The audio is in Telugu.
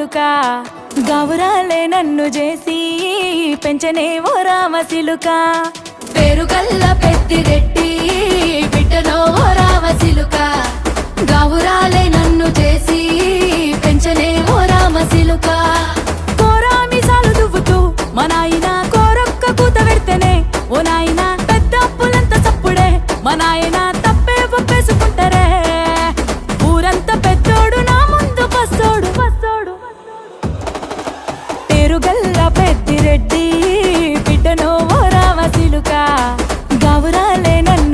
సిలుక గౌరాలే నన్ను చేసి పెంచనే ఓ రామ సిలుక పేరు గల్ల పెద్దిరెడ్డి బిడ్డలో ఓ రామ సిలుక గౌరాలే నన్ను చేసి పెంచనే ఓ రామ సిలుక కోరామిసాలు దువ్వుతూ మా నాయన కోరొక్క కూత పెడితేనే ఓ నాయన పెద్ద అప్పులంత చప్పుడే మా నాయన